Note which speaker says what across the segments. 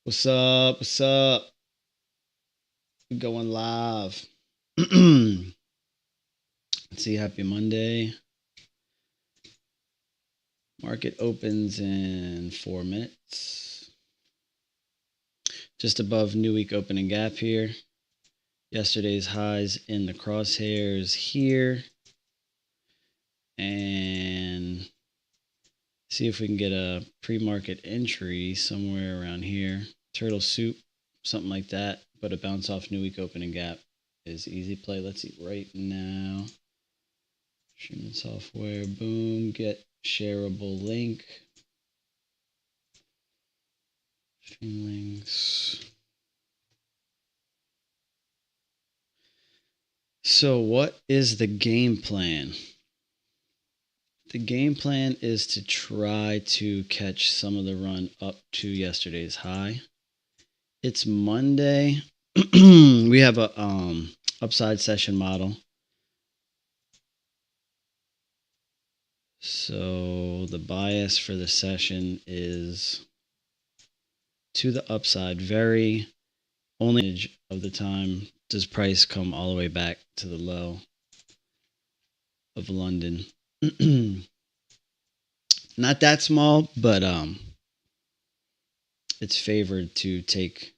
Speaker 1: What's up? What's up? We're going live. Let's see. Happy Monday. Market opens in 4 minutes. Just above new week opening gap here. Yesterday's highs in the crosshairs here. And see if we can get a pre-market entry somewhere around here. Turtle soup, something like that. But a bounce off new week opening gap is easy play. Let's see right now. Streaming software, boom, get shareable link. Stream links. So what is the game plan? The game plan is to try to catch some of the run up to yesterday's high. It's Monday. We have a upside session model. So the bias for the session is to the upside. Very only of the time does price come all the way back to the low of London. Not that small, but it's favored to take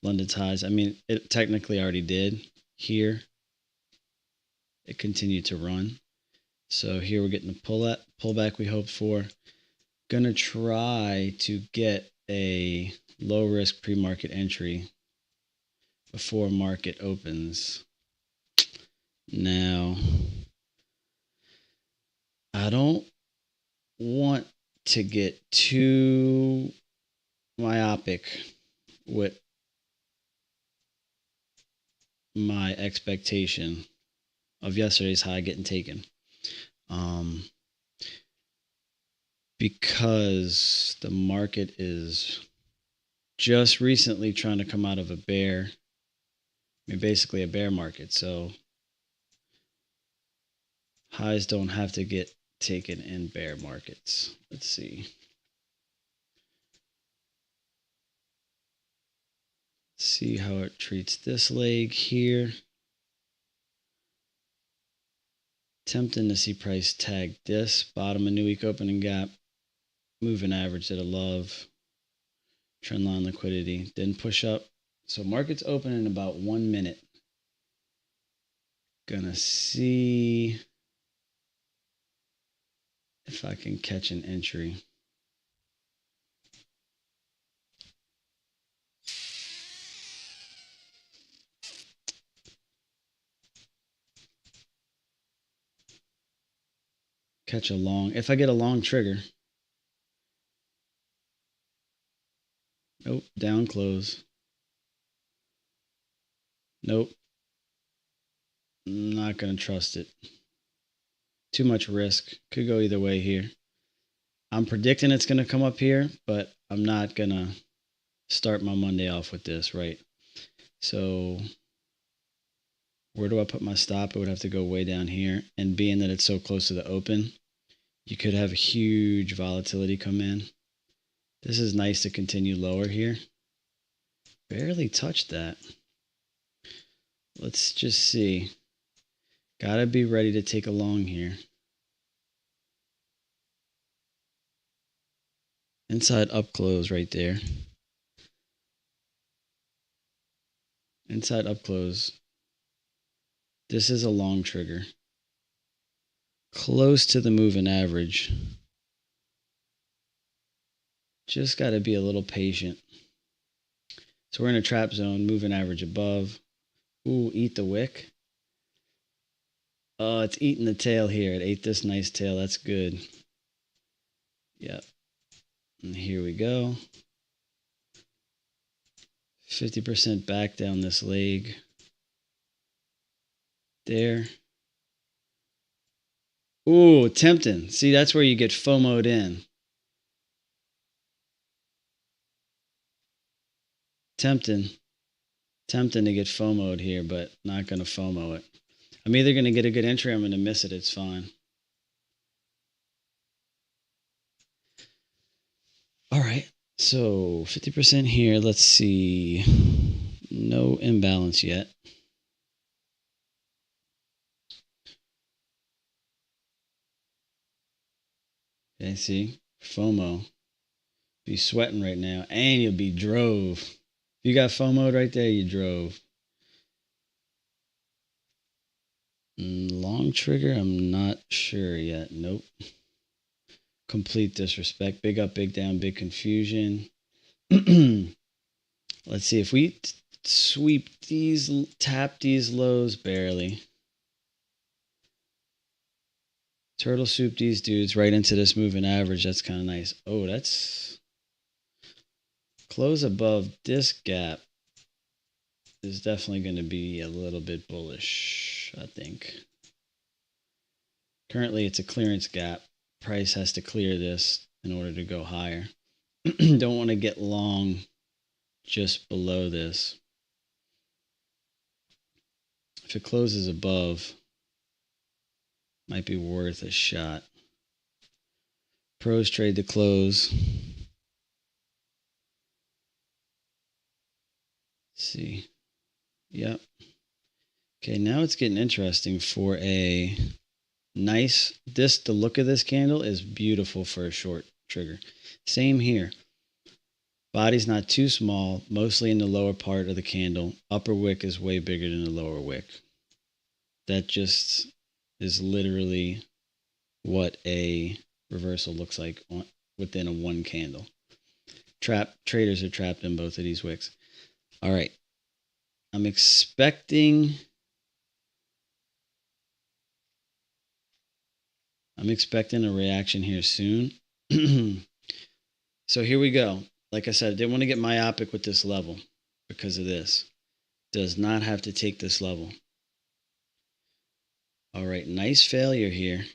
Speaker 1: London's highs. I mean, it technically already did here. It continued to run. So here we're getting the pullback we hoped for. Gonna try to get a low risk pre-market entry before market opens. Now, I don't want to get too myopic with my expectation of yesterday's high getting taken. Because the market is just recently trying to come out of a bear, I mean, basically a bear market. So highs don't have to get taken in bear markets. Let's see. See how it treats this leg here. Tempting to see price tag this bottom of new week opening gap. Moving average at a love. Trendline liquidity. Then push up. So market's open in about 1 minute. Gonna see if I can catch an entry. Catch a long. If I get a long trigger. Nope. Down close. Nope. Not going to trust it. Too much risk. Could go either way here. I'm predicting it's going to come up here, but I'm not going to start my Monday off with this, right? So where do I put my stop? It would have to go way down here. And being that it's so close to the open, you could have a huge volatility come in. This is nice to continue lower here. Barely touched that. Let's just see. Gotta be ready to take a long here. Inside up close right there. Inside up close. This is a long trigger. Close to the moving average. Just got to be a little patient. So we're in a trap zone, moving average above. Ooh, eat the wick. Oh, it's eating the tail here. It ate this nice tail. That's good. Yep. And here we go. 50% back down this leg. There. Ooh, tempting. See, that's where you get FOMO'd in. Tempting to get FOMO'd here, but not going to FOMO it. I'm either going to get a good entry or I'm going to miss it. It's fine. All right. So 50% here. Let's see. No imbalance yet. Okay, see? FOMO. Be sweating right now, and you'll be drove. If you got FOMO right there, you drove. Long trigger, I'm not sure yet. Nope. Complete disrespect. Big up, big down, big confusion. Let's see if we sweep these, tap these lows barely. Turtle soup these dudes right into this moving average. That's kind of nice. Oh, that's close above this gap is definitely going to be a little bit bullish, I think. Currently, it's a clearance gap. Price has to clear this in order to go higher. Don't want to get long just below this. If it closes above, might be worth a shot. Pros trade the close. Let's see. Yep. Okay, now it's getting interesting for a nice, the look of this candle is beautiful for a short trigger. Same here. Body's not too small, mostly in the lower part of the candle. Upper wick is way bigger than the lower wick. That just is literally what a reversal looks like within a one candle. Traders are trapped in both of these wicks. All right. I'm expecting a reaction here soon. So here we go. Like I said, I didn't want to get myopic with this level because of this. Does not have to take this level. All right, nice failure here.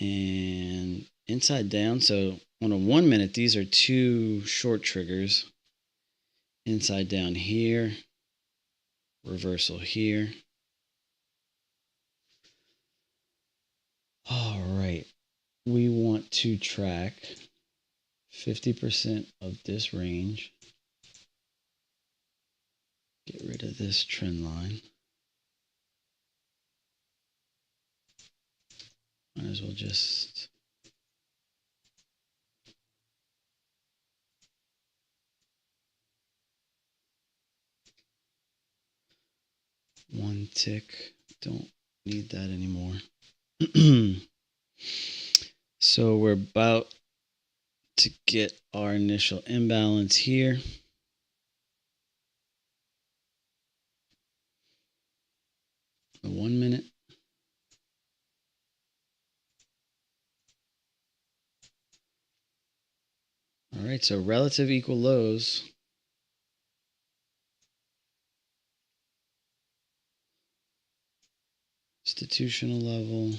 Speaker 1: And inside down. So on a 1 minute, these are two short triggers. Inside down here. Reversal here. All right. We want to track 50% of this range. Get rid of this trend line. Might as well just one tick. Don't need that anymore. So we're about to get our initial imbalance here. The 1 minute. All right, so relative equal lows. Institutional level.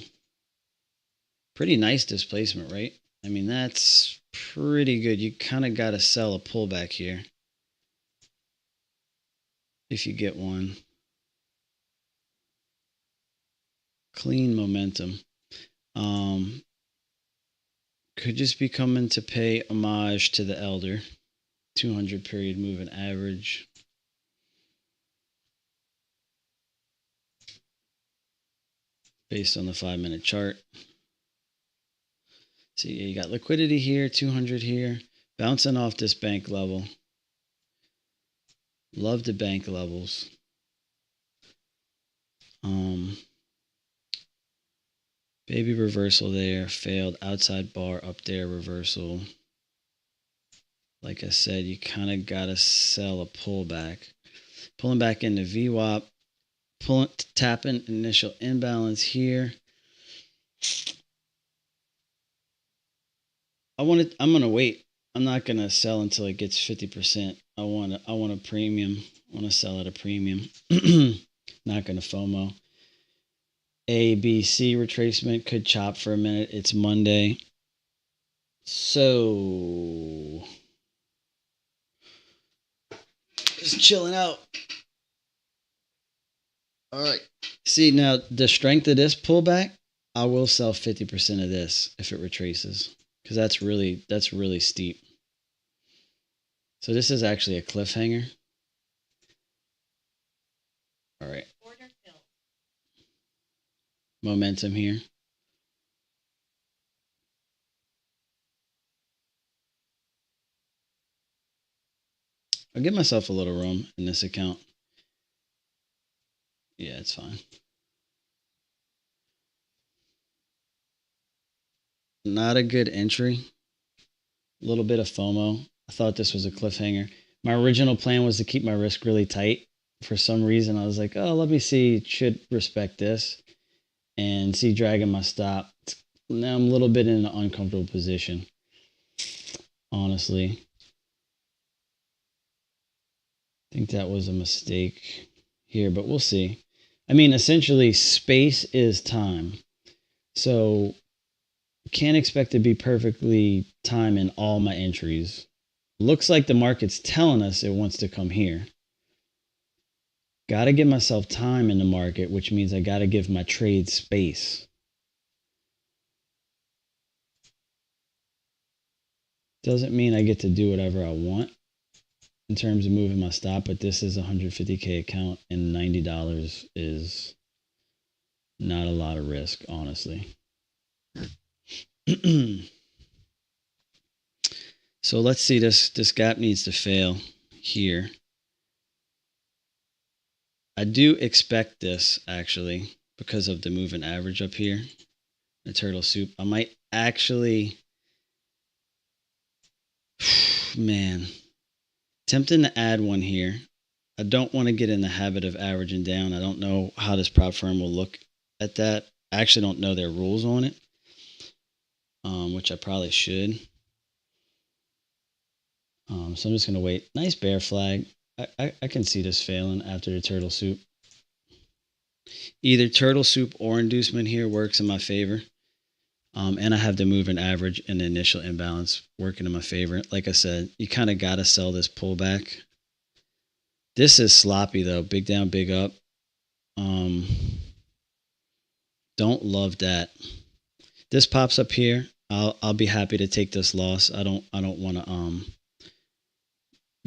Speaker 1: Pretty nice displacement, right? I mean, that's pretty good. You kind of got to sell a pullback here if you get one. Clean momentum. Could just be coming to pay homage to the elder. 200 period moving average. Based on the 5-minute chart. See, you got liquidity here, 200 here, bouncing off this bank level. Love the bank levels. Baby reversal there, failed. Outside bar up there, reversal. Like I said, you kind of got to sell a pullback. Pulling back into VWAP, tapping initial imbalance here. I'm gonna wait. I'm not gonna sell until it gets 50%. I want a premium. I want to sell at a premium. Not gonna FOMO. A, B, C retracement could chop for a minute. It's Monday. So just chilling out. All right. See, now the strength of this pullback, I will sell 50% of this if it retraces. because that's really steep. So this is actually a cliffhanger. All right. Momentum here. I'll give myself a little room in this account. Yeah, it's fine. Not a good entry. A little bit of FOMO. I thought this was a cliffhanger. My original plan was to keep my risk really tight. For some reason, I was like, oh, let me see, should respect this and see dragging my stop. Now I'm a little bit in an uncomfortable position, honestly. I think that was a mistake here, but we'll see. I mean, essentially, space is time. So can't expect to be perfectly time in all my entries. Looks like the market's telling us it wants to come here. Got to give myself time in the market, which means I got to give my trade space. Doesn't mean I get to do whatever I want in terms of moving my stop, but this is a 150K account and $90 is not a lot of risk, honestly. So let's see, this gap needs to fail here. I do expect this actually because of the moving average up here, the turtle soup. I might actually, man, tempting to add one here. I don't want to get in the habit of averaging down. I don't know how this prop firm will look at that. I actually don't know their rules on it, which I probably should. So I'm just going to wait. Nice bear flag. I can see this failing after the turtle soup. Either turtle soup or inducement here works in my favor. And I have the moving average and the initial imbalance working in my favor. Like I said, you kind of got to sell this pullback. This is sloppy though. Big down, big up. Don't love that. This pops up here. I'll be happy to take this loss. I don't want to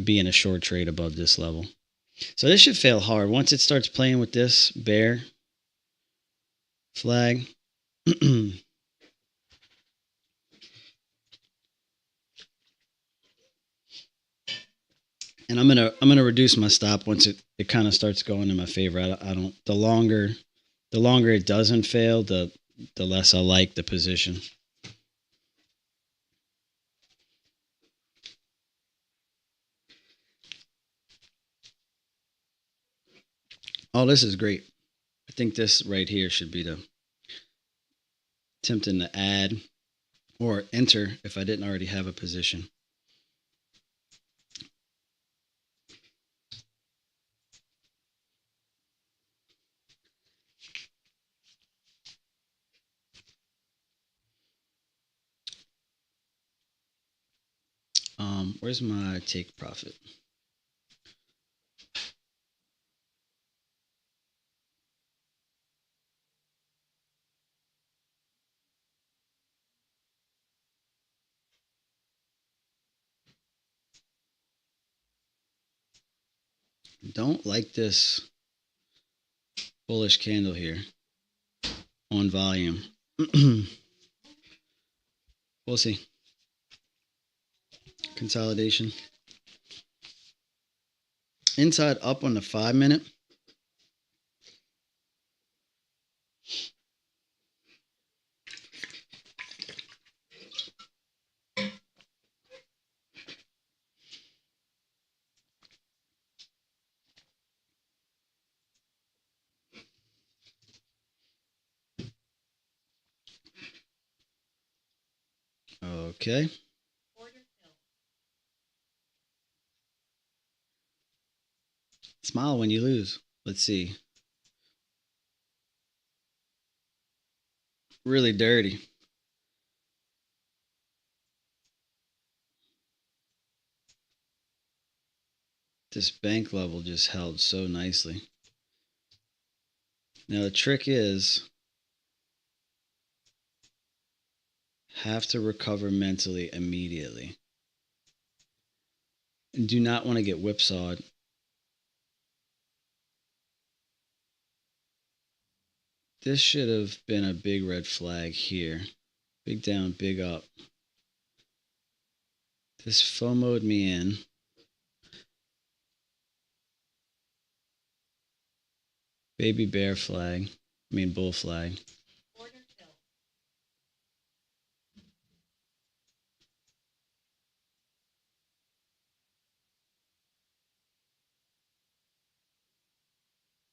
Speaker 1: be in a short trade above this level. So this should fail hard. Once it starts playing with this bear flag, and I'm gonna reduce my stop once it kind of starts going in my favor. I don't the longer it doesn't fail, the less I like the position. Oh, this is great. I think this right here should be the tempting to add or enter if I didn't already have a position. Where's my take profit? Don't like this bullish candle here on volume. We'll see. Consolidation. Inside up on the 5-minute. Okay. Smile when you lose. Let's see. Really dirty. This bank level just held so nicely. Now the trick is have to recover mentally immediately. And do not want to get whipsawed. This should have been a big red flag here. Big down, big up. This FOMO'd me in. Baby bear flag. Bull flag.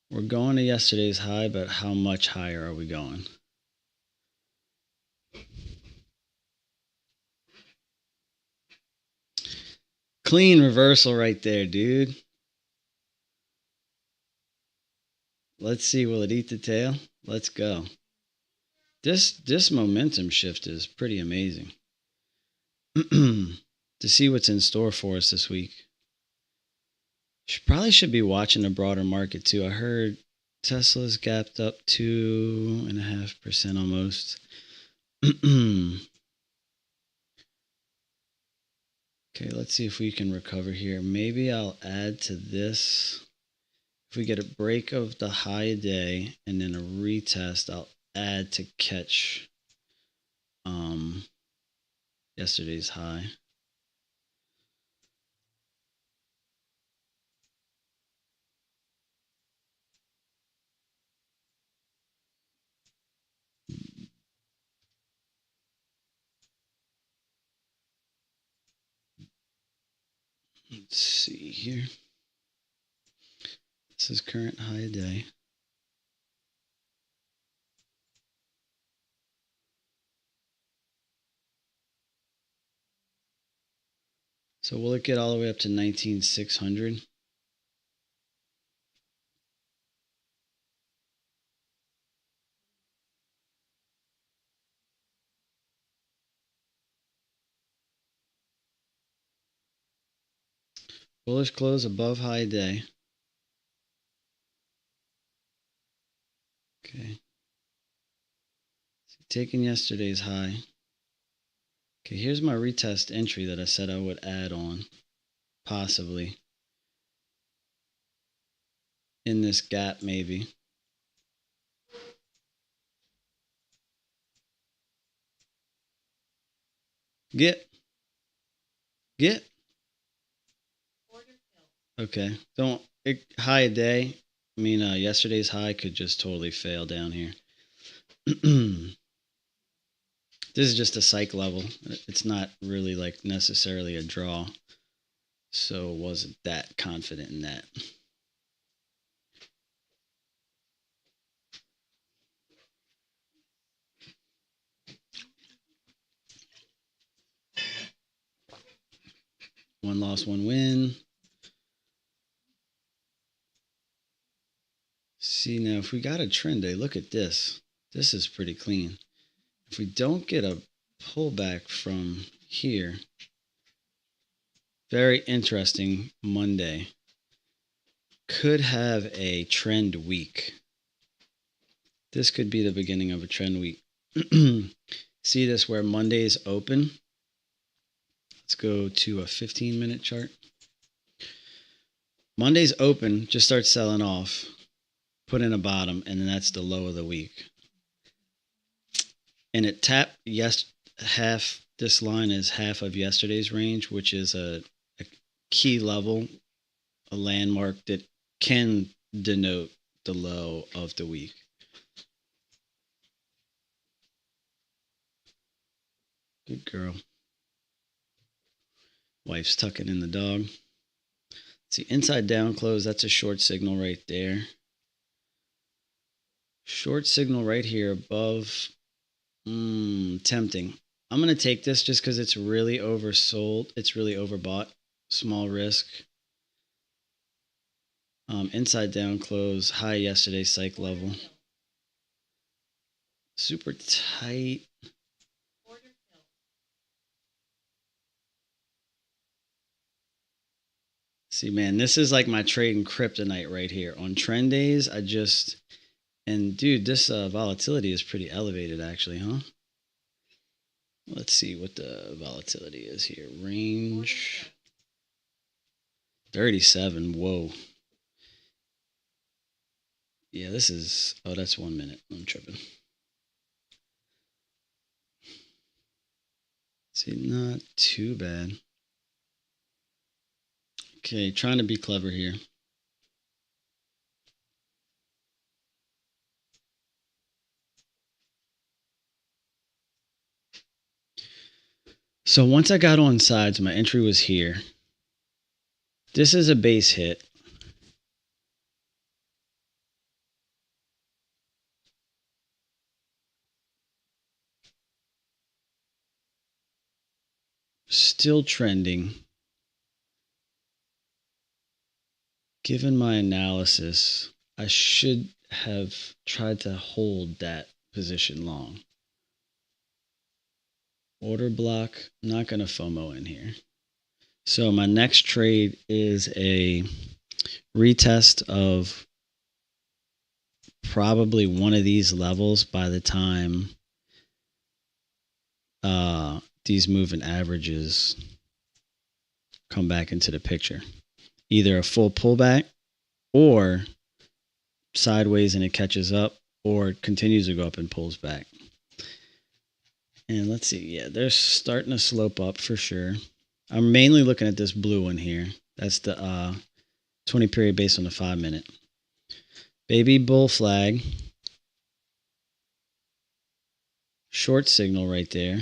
Speaker 1: We're going to yesterday's high, but how much higher are we going? Clean reversal right there, dude. Let's see, will it eat the tail? Let's go. This momentum shift is pretty amazing. To see what's in store for us this week. Probably should be watching the broader market too. I heard Tesla's gapped up 2.5% almost. Okay, let's see if we can recover here. Maybe I'll add to this. If we get a break of the high day and then a retest, I'll add to catch yesterday's high. Let's see here. This is current high day. So will it get all the way up to 19,600? Bullish close above high day. Okay. So taking yesterday's high. Okay, here's my retest entry that I said I would add on, possibly. In this gap, maybe. Get. Okay, high day. Yesterday's high could just totally fail down here. This is just a psych level. It's not really like necessarily a draw. So wasn't that confident in that. One loss, one win. See, now if we got a trend day, look at this. This is pretty clean. If we don't get a pullback from here, very interesting Monday. Could have a trend week. This could be the beginning of a trend week. See this where Monday's open? Let's go to a 15-minute chart. Monday's open, just start selling off, put in a bottom, and then that's the low of the week. And it tapped half. This line is half of yesterday's range, which is a key level, a landmark that can denote the low of the week. Good girl. Wife's tucking in the dog. See, inside down close, that's a short signal right there. Short signal right here above. Tempting. I'm going to take this just because it's really oversold. It's really overbought. Small risk. Inside down close. High yesterday, psych level. Super tight. See, man, this is like my trading kryptonite right here. On trend days, and dude, this volatility is pretty elevated actually, huh? Let's see what the volatility is here. Range 37. Whoa. Yeah, this is, oh, that's 1 minute. I'm tripping. See, not too bad. Okay, trying to be clever here. So once I got on sides, my entry was here. This is a base hit. Still trending. Given my analysis, I should have tried to hold that position long. Order block, I'm not going to FOMO in here. So my next trade is a retest of probably one of these levels by the time these moving averages come back into the picture. Either a full pullback or sideways and it catches up, or it continues to go up and pulls back. And let's see, yeah, they're starting to slope up for sure. I'm mainly looking at this blue one here. That's the 20 period based on the 5 minute. Baby bull flag. Short signal right there.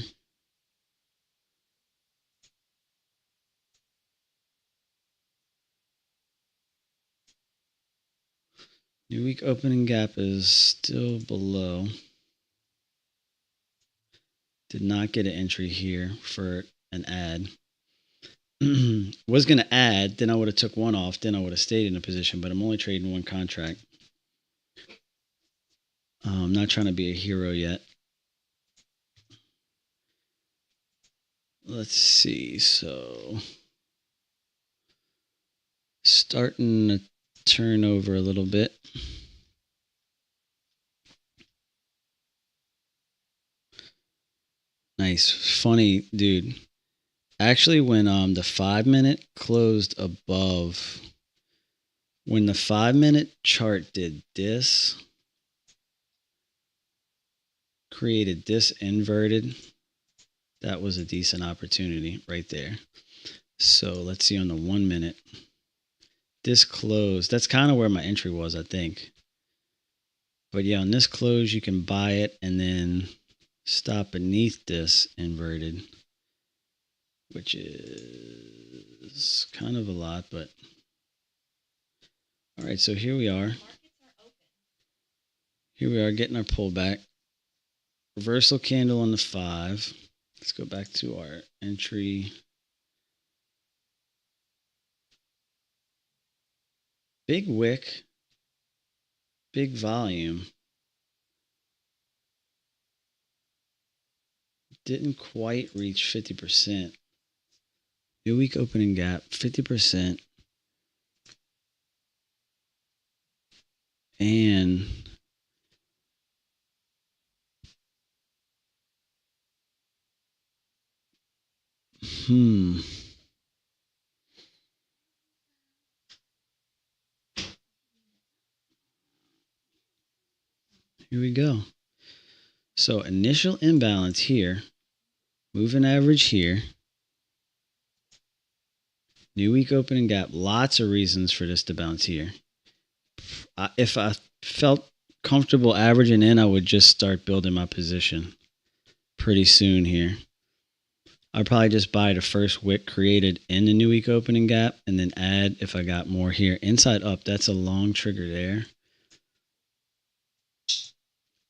Speaker 1: New week opening gap is still below. Did not get an entry here for an ad. Was going to add, then I would have took one off, then I would have stayed in a position, but I'm only trading one contract. I'm not trying to be a hero yet. Let's see, so starting to turn over a little bit. Nice. Funny, dude. Actually, when the 5 minute closed above, when the 5 minute chart did this, created this inverted, that was a decent opportunity right there. So let's see on the 1 minute. This close, that's kind of where my entry was, I think. But yeah, on this close, you can buy it and then stop beneath this inverted, which is kind of a lot, but all right, so here we are. Here we are getting our pullback. Reversal candle on the 5. Let's go back to our entry. Big wick. Big volume. Didn't quite reach 50%. New week opening gap, 50%. And here we go. So initial imbalance here, moving average here, new week opening gap, lots of reasons for this to bounce here. If I felt comfortable averaging in, I would just start building my position pretty soon here. I'd probably just buy the first wick created in the new week opening gap and then add if I got more here. Inside up, that's a long trigger there.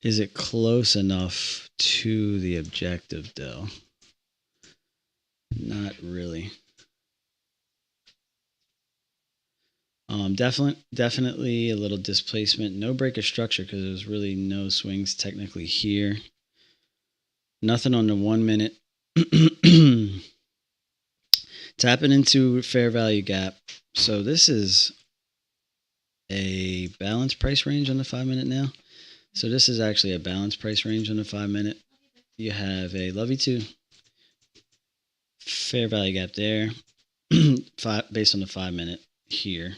Speaker 1: Is it close enough to the objective though? Not really. Definitely a little displacement. No break of structure because there's really no swings technically here. Nothing on the 1 minute. Tapping into fair value gap. So this is a balanced price range on the 5 minute now. So this is actually a balanced price range on the 5 minute. You have a love you too. Fair value gap there. Based on the 5-minute here.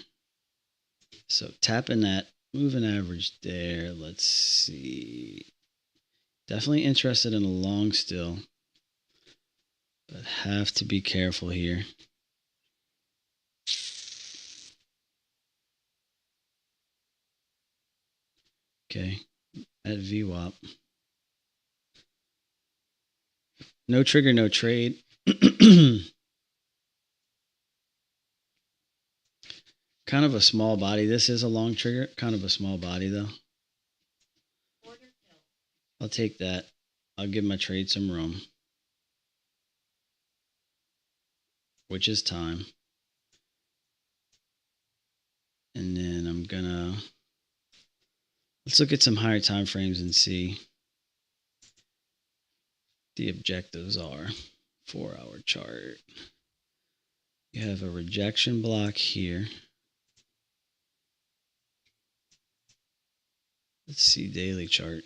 Speaker 1: So tapping that moving average there. Let's see. Definitely interested in a long still, but have to be careful here. Okay, at VWAP. No trigger, no trade. Kind of a small body. This is a long trigger. Kind of a small body, though. I'll take that. I'll give my trade some room, which is time. And then I'm gonna let's look at some higher time frames and see the objectives are. 4-hour chart. You have a rejection block here. Let's see daily chart.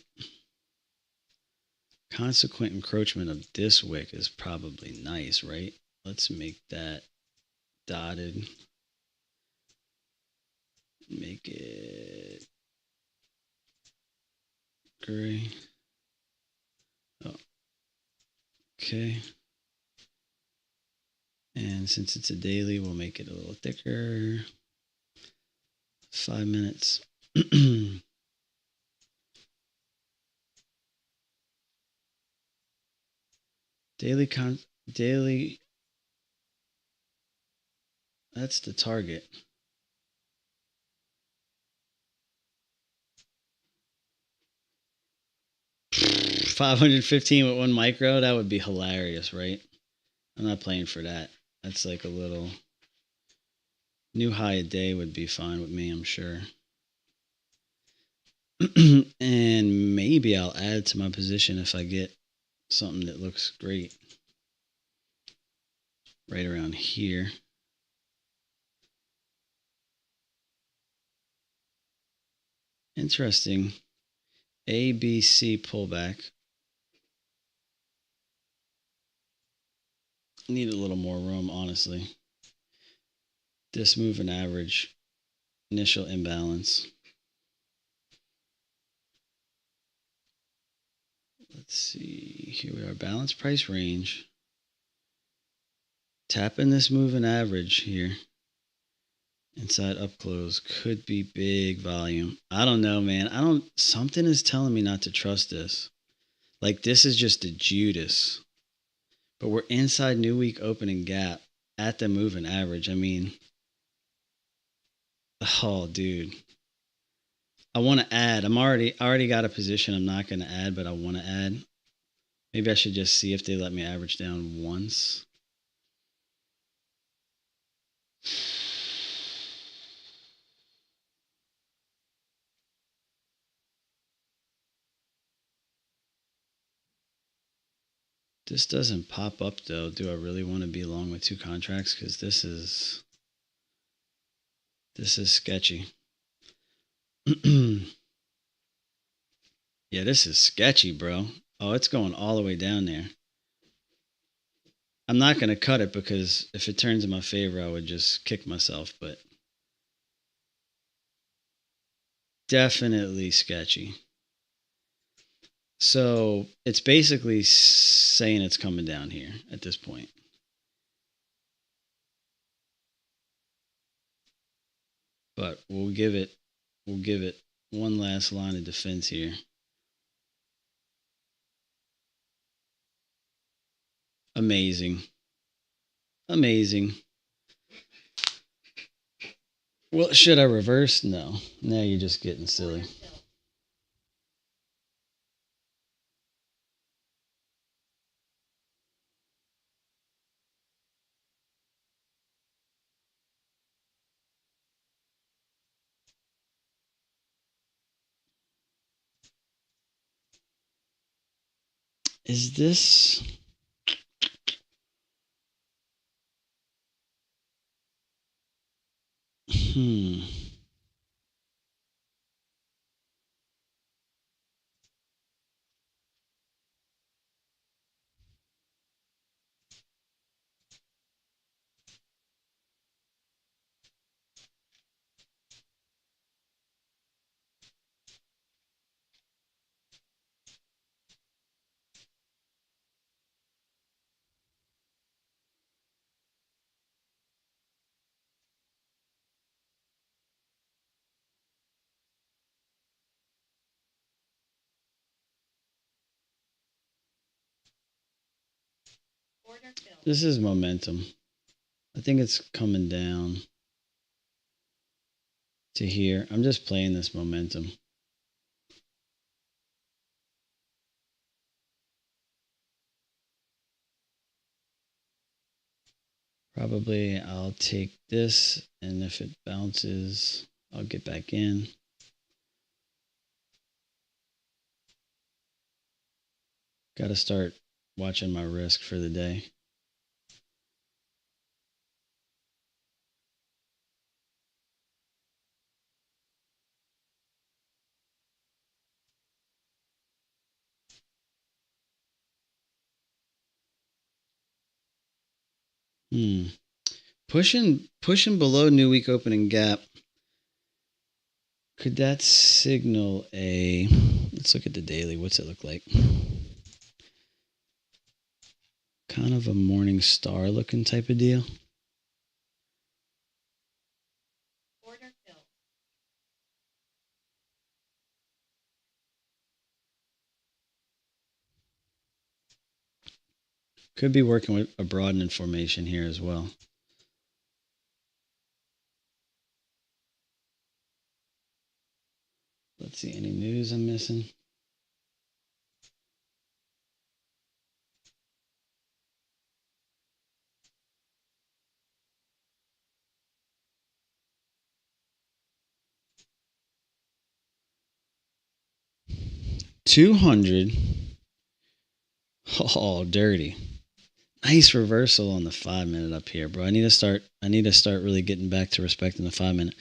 Speaker 1: Consequent encroachment of this wick is probably nice, right? Let's make that dotted. Make it gray. Oh, okay. And since it's a daily, we'll make it a little thicker. 5 minutes. Daily, that's the target. $515 with 1 micro, that would be hilarious, right? I'm not playing for that. That's like a little new high a day would be fine with me, I'm sure. And maybe I'll add to my position if I get something that looks great right around here. Interesting. ABC pullback. Need a little more room, honestly. This moving average, initial imbalance. Let's see. Here we are, balance price range. Tapping this moving average here. Inside up close could be big volume. I don't know, man. Something is telling me not to trust this. Like this is just a Judas. But we're inside new week opening gap at the moving average. I mean, oh, dude. I want to add. I already got a position I'm not going to add, but I want to add. Maybe I should just see if they let me average down once. This doesn't pop up though. Do I really want to be long with 2 contracts? Because this is sketchy. Yeah, this is sketchy, bro. Oh, it's going all the way down there. I'm not going to cut it because if it turns in my favor, I would just kick myself, but definitely sketchy. So it's basically saying it's coming down here at this point. But we'll give it one last line of defense here. Amazing. Amazing. Well, should I reverse? No. Now you're just getting silly. Is this... This is momentum. I think it's coming down to here. I'm just playing this momentum. Probably I'll take this, and if it bounces, I'll get back in. Got to start watching my risk for the day. Pushing below new week opening gap. Could that signal a, let's look at the daily. What's it look like? Kind of a morning star looking type of deal. Could be working with a broadening formation here as well. Let's see, any news I'm missing? $200. Oh, dirty. Nice reversal on the 5-minute up here, bro. I need to start really getting back to respecting the 5-minute.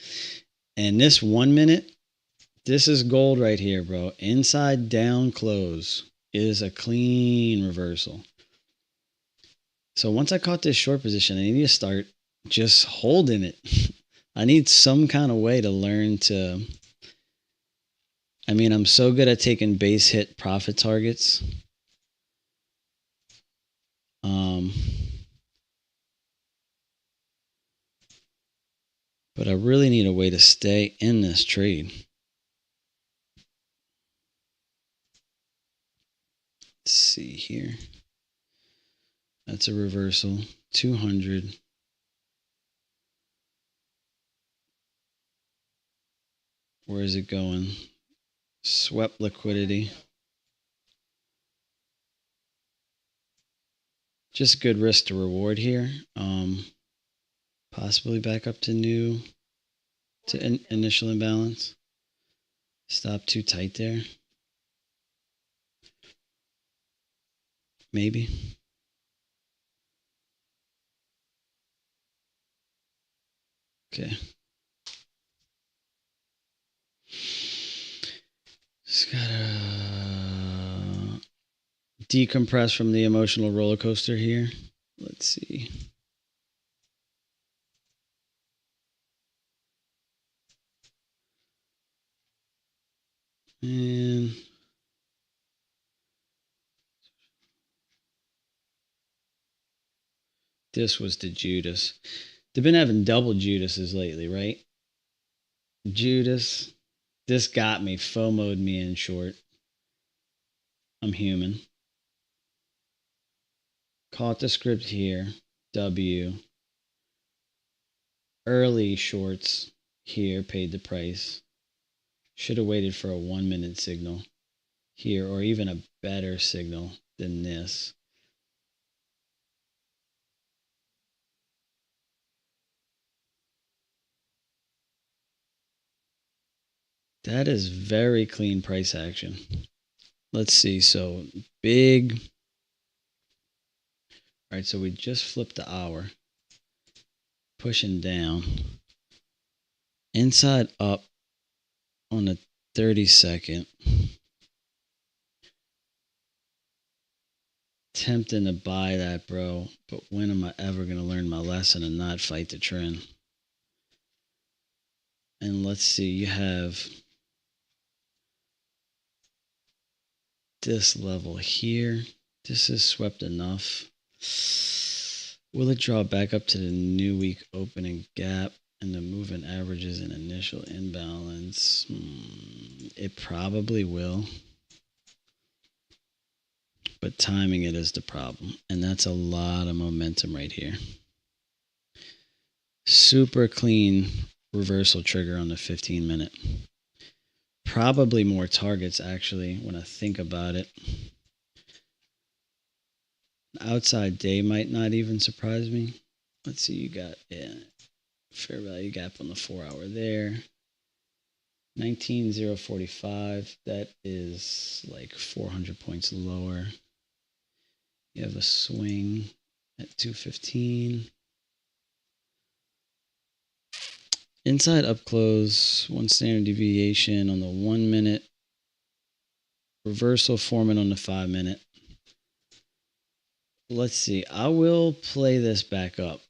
Speaker 1: And this 1-minute, this is gold right here, bro. Inside down close is a clean reversal. So once I caught this short position, I need to start just holding it. I need some kind of way to learn to, I mean, I'm so good at taking base hit profit targets. But I really need a way to stay in this trade. Let's see here. That's a reversal. 200. Where is it going? Swept liquidity. Just good risk to reward here. Possibly back up to initial imbalance. Stop too tight there. Maybe. Okay. Just gotta decompress from the emotional roller coaster here. Let's see. And this was the Judas. They've been having double Judases lately, right? Judas. This got me, FOMO'd me in short. I'm human. Caught the script here. W. Early shorts here paid the price. Should have waited for a 1-minute signal here, or even a better signal than this. That is very clean price action. Let's see. So big. All right. So we just flipped the hour. Pushing down. Inside up on the 30-second. Tempting to buy that, bro. But when am I ever going to learn my lesson and not fight the trend? And let's see. You have this level here. This is swept enough. Will it draw back up to the new week opening gap and the moving averages and initial imbalance? It probably will. but timing it is the problem. And that's a lot of momentum right here. Super clean reversal trigger on the 15-minute. Probably more targets, actually, when I think about it. Outside day might not even surprise me. Let's see, you got fair value gap on the 4-hour there. 19,045. That is like 400 points lower. You have a swing at 215. Inside up close, 1 standard deviation on the 1 minute. Reversal forming on the 5 minute. Let's see. I will play this back up.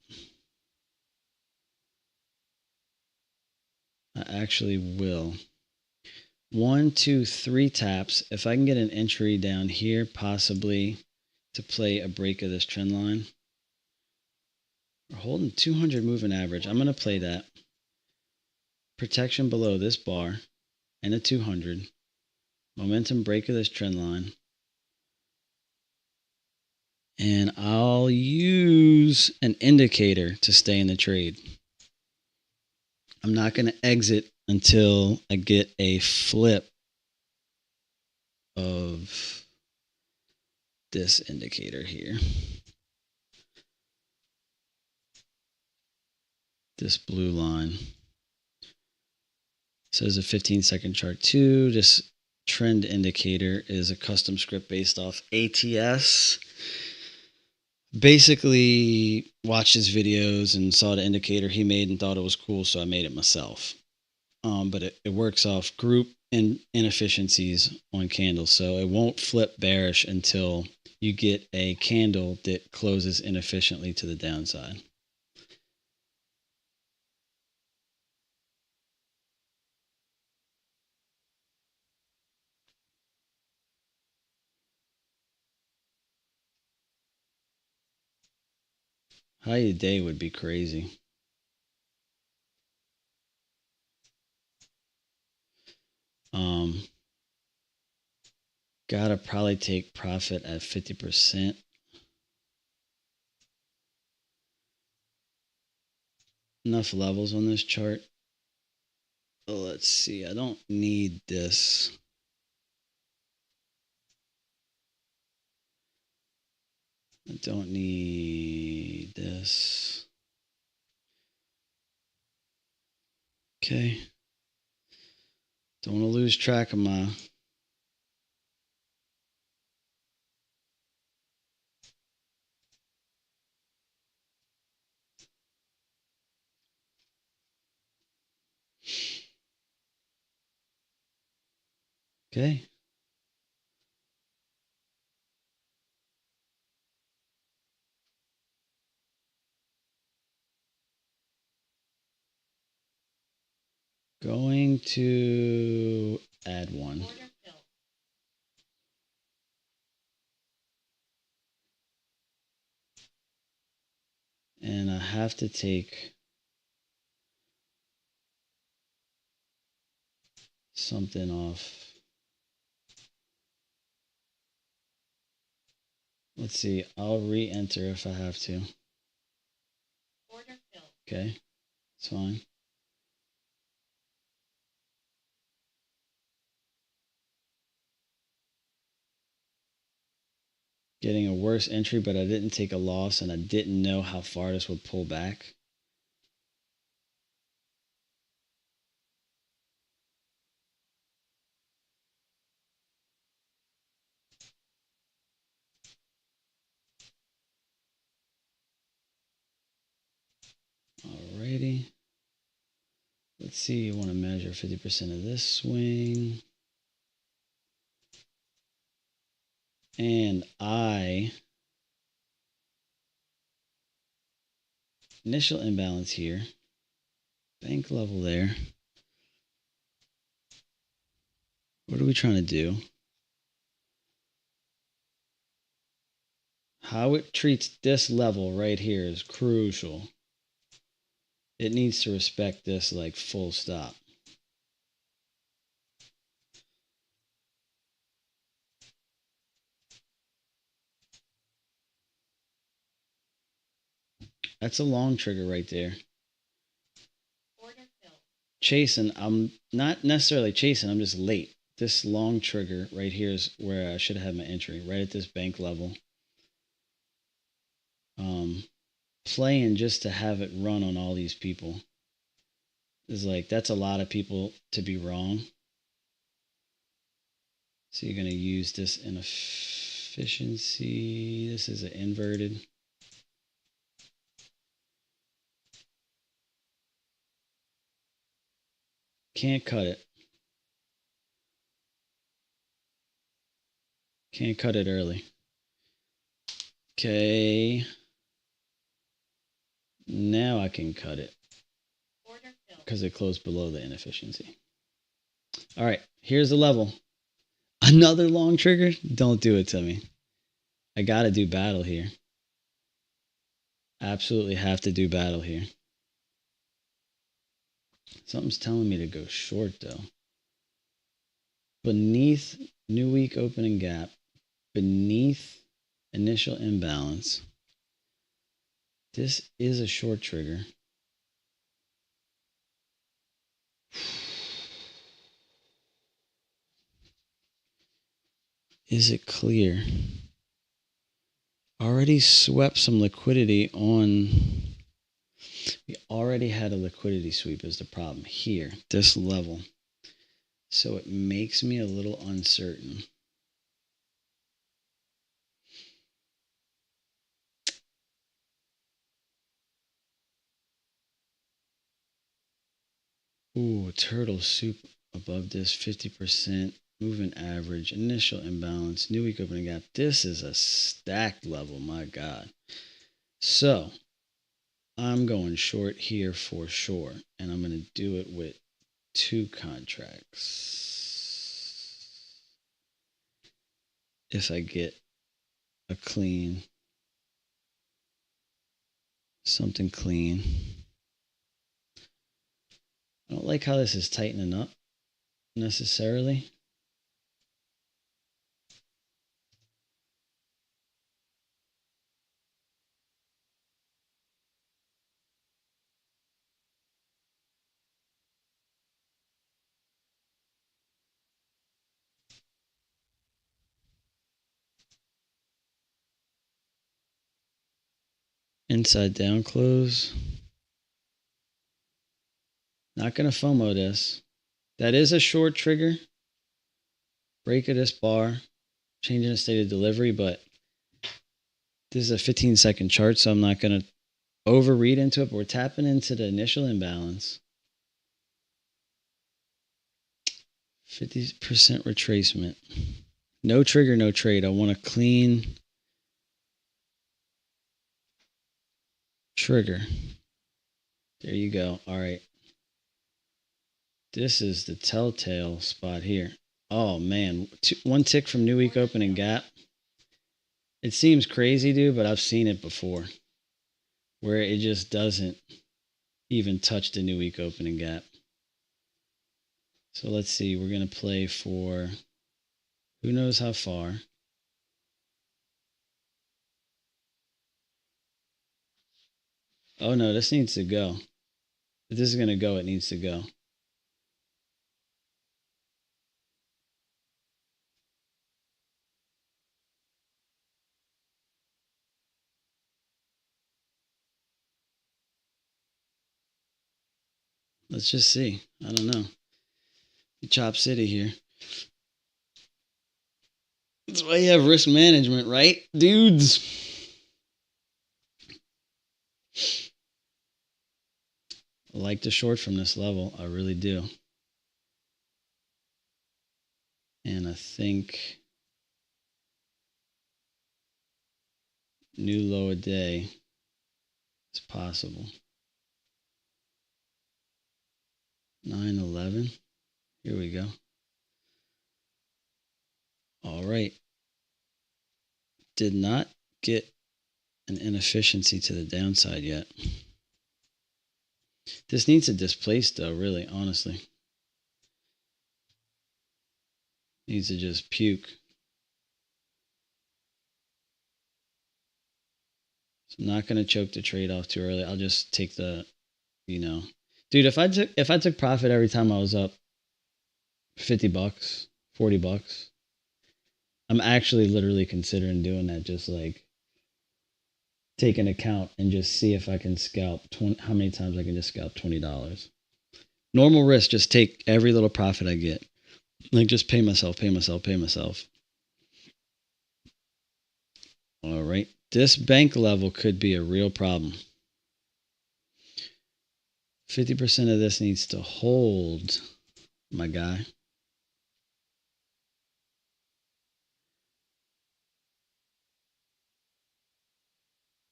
Speaker 1: I actually will. 1, 2, 3 taps. If I can get an entry down here, possibly to play a break of this trend line. We're holding 200 moving average. I'm going to play that. Protection below this bar and a 200. Momentum break of this trend line. And I'll use an indicator to stay in the trade. I'm not going to exit until I get a flip of this indicator here. This blue line. It says a 15-second chart 2. This trend indicator is a custom script based off ATS. Basically watched his videos and saw the indicator he made and thought it was cool, so I made it myself. But it works off group and inefficiencies on candles, so it won't flip bearish until you get a candle that closes inefficiently to the downside. High of the day would be crazy. Gotta probably take profit at 50%. Enough levels on this chart. Oh, let's see. I don't need this. I don't need this. Okay. Don't want to lose track of my... Okay. Going to add one. And I have to take something off. Let's see. I'll re-enter if I have to. Okay. It's fine. Getting a worse entry, but I didn't take a loss and I didn't know how far this would pull back. Alrighty. Let's see, you want to measure 50% of this swing. And initial imbalance here. Bank level there. What are we trying to do? How it treats this level right here is crucial. It needs to respect this like full stop. That's a long trigger right there. Chasing, I'm not necessarily chasing, I'm just late. This long trigger right here is where I should have my entry, right at this bank level. Playing just to have it run on all these people is like, that's a lot of people to be wrong. So you're going to use this inefficiency. This is an inverted. Can't cut it. Can't cut it early. Okay. Now I can cut it because it closed below the inefficiency. All right, here's the level. Another long trigger? Don't do it to me. I got to do battle here. Absolutely have to do battle here. Something's telling me to go short though. Beneath new week opening gap, beneath initial imbalance. This is a short trigger. Is it clear? Already swept some liquidity on. We already had a liquidity sweep is the problem here, this level. So it makes me a little uncertain. Ooh, turtle soup above this 50%, moving average, initial imbalance, new week opening gap. This is a stacked level, my God. So I'm going short here for sure, and I'm going to do it with 2 contracts. If I get a clean, something clean. I don't like how this is tightening up necessarily. Inside down close. Not going to FOMO this. That is a short trigger. Break of this bar. Changing the state of delivery, but this is a 15-second chart, so I'm not going to overread into it, but we're tapping into the initial imbalance. 50% retracement. No trigger, no trade. I want a clean trigger. There you go. All right. This is the telltale spot here. Oh, man. 1 tick from new week opening gap. It seems crazy, dude, but I've seen it before where it just doesn't even touch the new week opening gap. So let's see. We're going to play for who knows how far. Oh, no, this needs to go. If this is going to go, it needs to go. Let's just see. I don't know. Chop City here. That's why you have risk management, right, dudes? I like the short from this level. I really do. And I think new low a day is possible. 9/11. Here we go. All right. Did not get an inefficiency to the downside yet. This needs to displace though, really, honestly. Needs to just puke. So I'm not gonna choke the trade off too early. I'll just take the, dude. If I took profit every time I was up $50, $40, I'm actually literally considering doing that. Just like take an account and just see if I can scalp 20. How many times I can just scalp $20. Normal risk, just take every little profit I get. Like just pay myself, pay myself, pay myself. All right. This bank level could be a real problem. 50% of this needs to hold, my guy.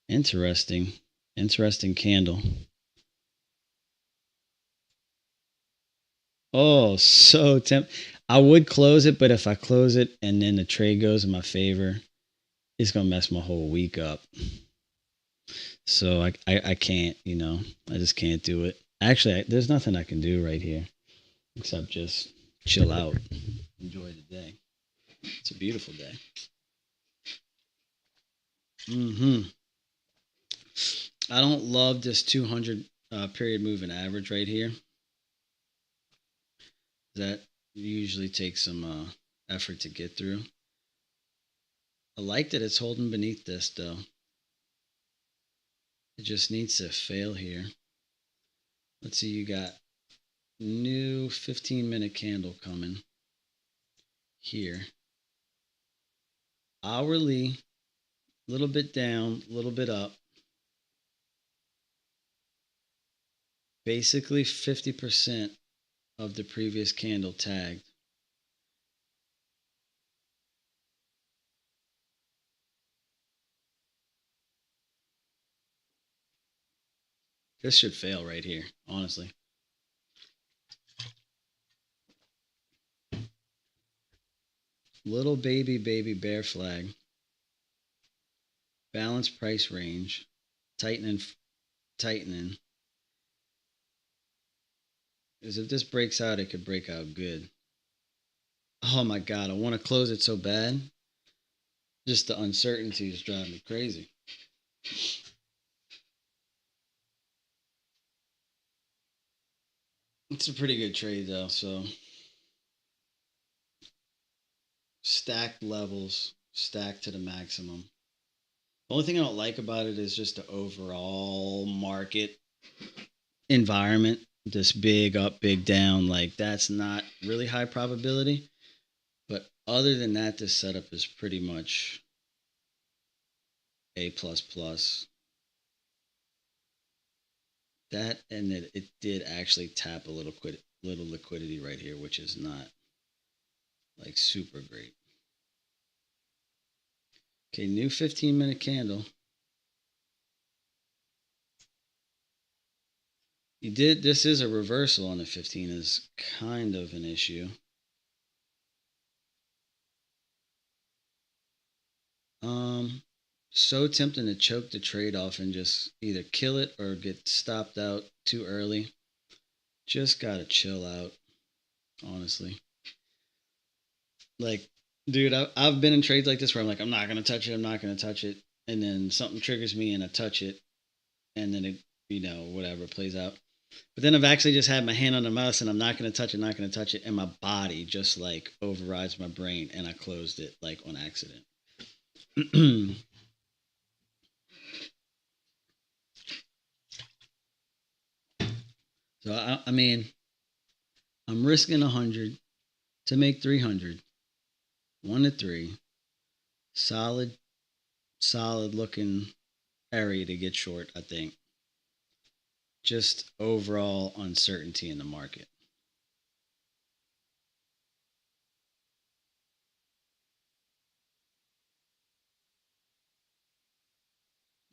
Speaker 1: Interesting. Interesting candle. Oh, so I would close it, but if I close it and then the trade goes in my favor, it's gonna mess my whole week up. So I can't, I just can't do it. Actually, there's nothing I can do right here except just chill out, enjoy the day. It's a beautiful day. I don't love this 200 period moving average right here. That usually takes some effort to get through. I like that it's holding beneath this though. It just needs to fail here. Let's see, you got new 15-minute candle coming here. Hourly, a little bit down, a little bit up. Basically 50% of the previous candle tagged. This should fail right here, honestly. Little baby bear flag. Balanced price range. Tightening. Because if this breaks out, it could break out good. Oh my God, I want to close it so bad. Just the uncertainty is driving me crazy. It's a pretty good trade though, so stacked levels, stacked to the maximum. The only thing I don't like about it is just the overall market environment. This big up, big down, like that's not really high probability. But other than that, this setup is pretty much A plus plus. That and it did actually tap a little liquidity right here, which is not like super great. Okay, new 15-minute candle. This is a reversal on the 15 is kind of an issue. So tempting to choke the trade off and just either kill it or get stopped out too early. Just gotta chill out, honestly. Like, dude, I've been in trades like this where I'm like, I'm not gonna touch it, I'm not gonna touch it, and then something triggers me and I touch it, and then it, whatever plays out. But then I've actually just had my hand on the mouse and I'm not gonna touch it, not gonna touch it, and my body just like overrides my brain, and I closed it like on accident. So I mean, I'm risking 100 to make 300. 1 to 3, solid, solid looking area to get short. I think just overall uncertainty in the market.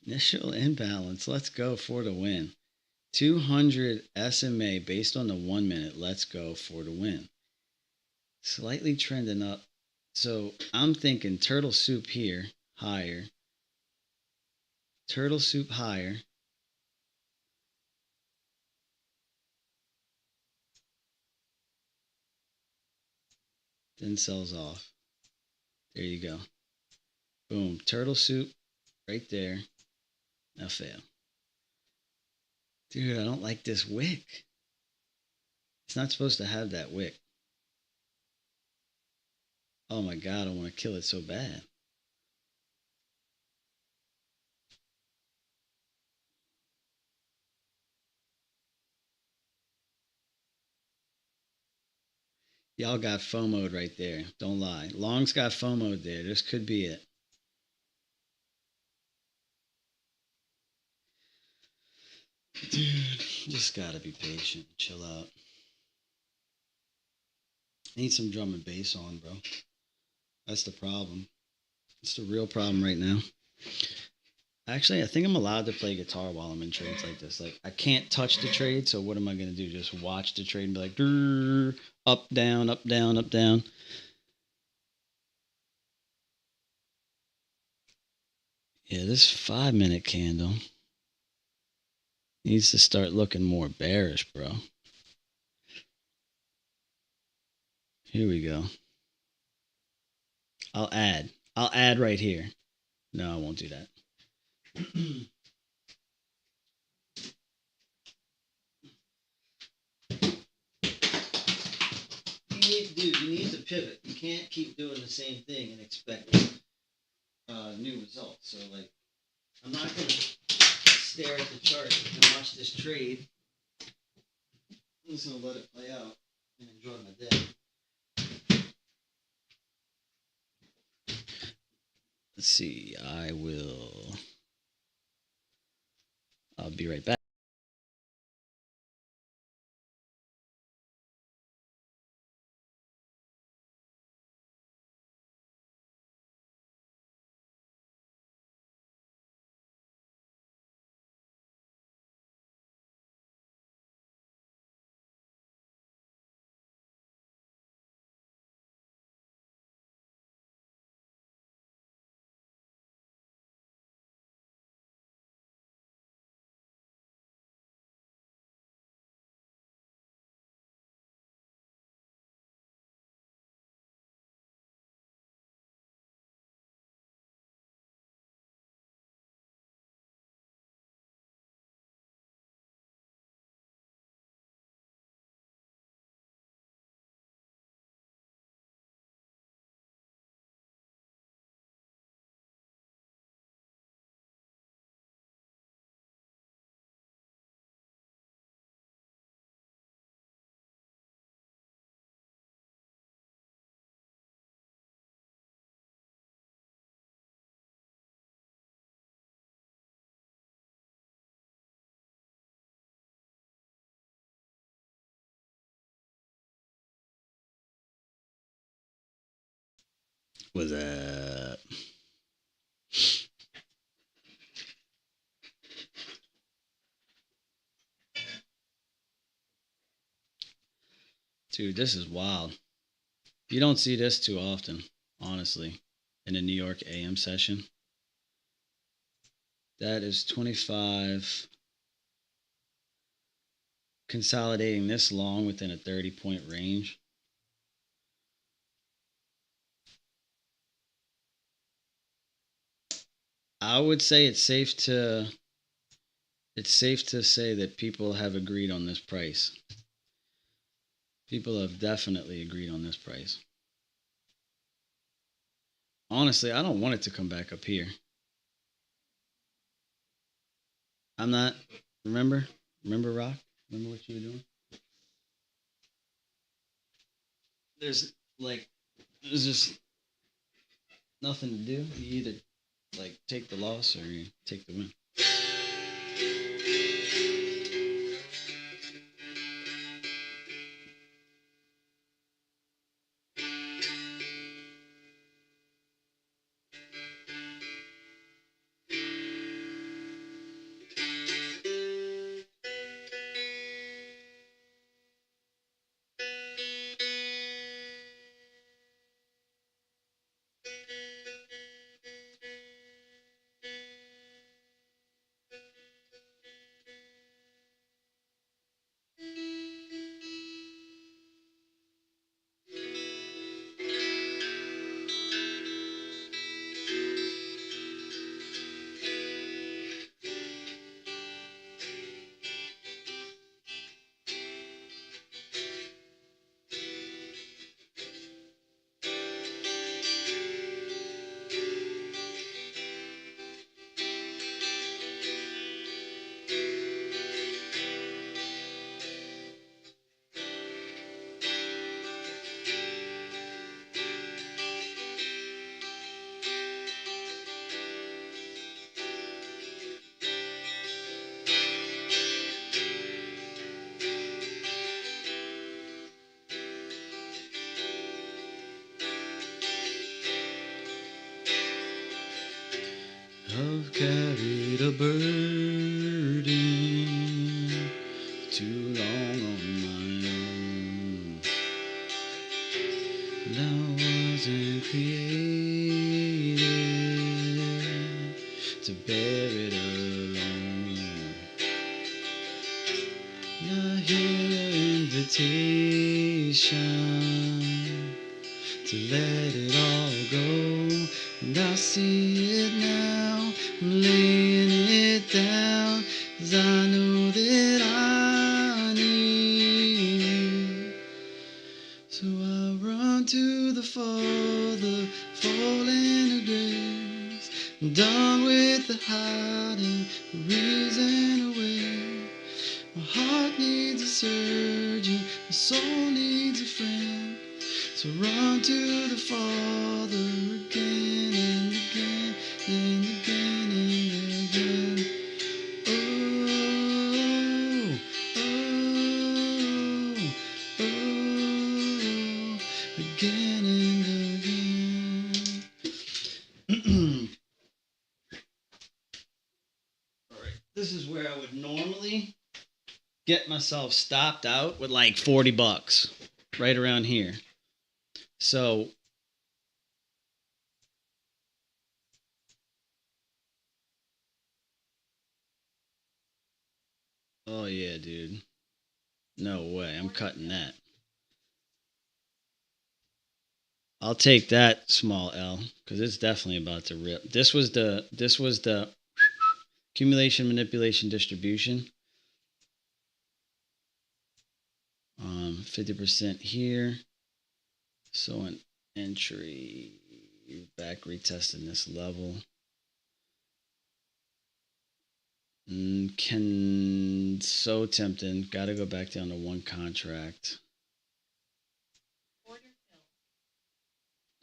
Speaker 1: Initial imbalance. Let's go for the win. 200 SMA based on the 1 minute. Let's go for the win. Slightly trending up. So I'm thinking turtle soup here, higher. Turtle soup higher. Then sells off. There you go. Boom. Turtle soup right there. Now fail. Dude, I don't like this wick. It's not supposed to have that wick. Oh my god, I want to kill it so bad. Y'all got FOMO'd right there. Don't lie. Long's got FOMO'd there. This could be it. Dude, just gotta be patient. Chill out. Need some drum and bass on, bro. That's the problem. It's the real problem right now. Actually, I think I'm allowed to play guitar while I'm in trades like this. Like, I can't touch the trade, so what am I going to do? Just watch the trade and be like, up, down, up, down, up, down. Yeah, this 5-minute candle needs to start looking more bearish, bro. Here we go. I'll add right here. No, I won't do that. You need to pivot. You can't keep doing the same thing and expect new results. So, like, I'm not going to stare at the chart and watch this trade. I'm just going to let it play out and enjoy my day. Let's see. I'll be right back. What's up? Dude, this is wild. You don't see this too often, honestly, in a New York AM session. That is 25 consolidating this long within a 30-point range. I would say it's safe to say that people have agreed on this price. People have definitely agreed on this price. Honestly, I don't want it to come back up here. I'm not. Remember, Rock? Remember what you were doing? There's just nothing to do. You either take the loss or you take the win. I've carried a burden too long on my own. And I wasn't created to bear it alone. And I hear an invitation to let it all go. And I see it now, I'm laying it down, 'cause I know that I need you. So I run to the Father, falling to grace. I'm done with the hiding, the reason away. My heart needs a surgeon, my soul needs a friend. So run to the Father again and again and again and again. Oh, oh, oh, again and again. All right, this is where I would normally get myself stopped out with like $40, right around here. So oh yeah, dude. No way. I'm cutting that. I'll take that small L because it's definitely about to rip. This was the accumulation, manipulation, distribution. 50% here. So an entry back retesting this level. Can so tempting. Got to go back down to one contract.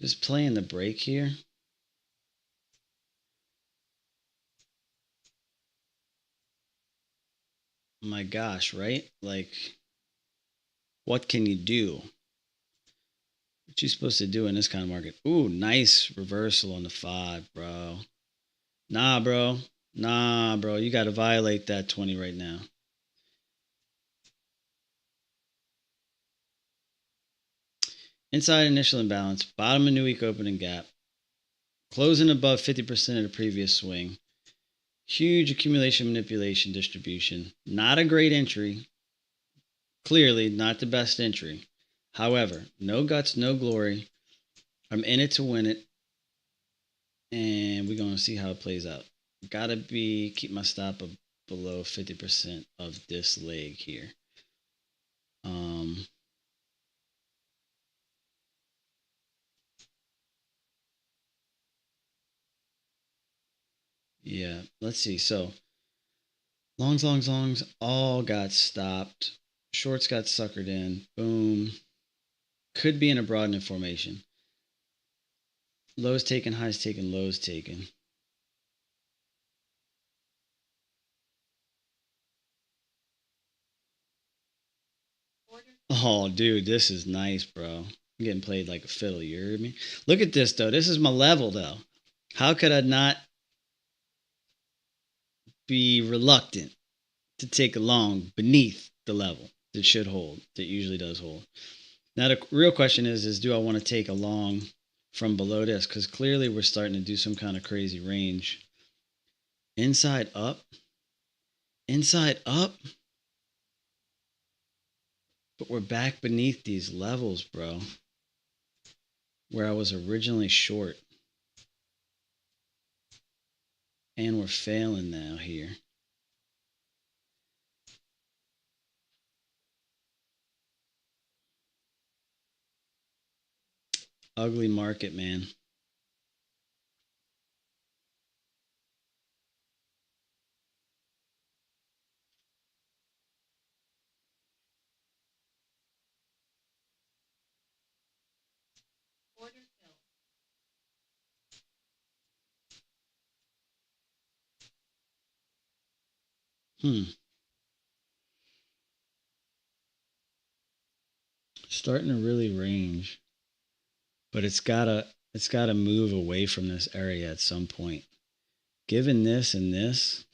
Speaker 1: Just playing the break here. My gosh, right? Like, what can you do? What you supposed to do in this kind of market? Ooh, nice reversal on the 5, bro. Nah, bro. Nah, bro. You got to violate that 20 right now. Inside initial imbalance, bottom of new week opening gap, closing above 50% of the previous swing. Huge accumulation, manipulation, distribution. Not a great entry. Clearly, not the best entry. However, no guts, no glory. I'm in it to win it. And we're going to see how it plays out. Gotta keep my stop below 50% of this leg here. Yeah, let's see. So longs all got stopped. Shorts got suckered in. Boom. Could be in a broadening formation. Lows taken, highs taken, lows taken. Oh, dude, this is nice, bro. I'm getting played like a fiddle. You heard me? Look at this, though. This is my level, though. How could I not be reluctant to take a long beneath the level that should hold, that usually does hold? Now, the real question is do I want to take a long from below this? Because clearly we're starting to do some kind of crazy range. Inside up. But we're back beneath these levels, bro, where I was originally short. And we're failing now here. Ugly market, man. Starting to really range. But it's gotta move away from this area at some point. given this and this.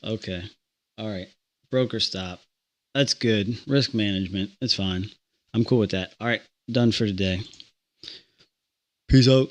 Speaker 1: Okay. All right. Broker stop. That's good. Risk management. It's fine. I'm cool with that. All right. Done for today. Peace out.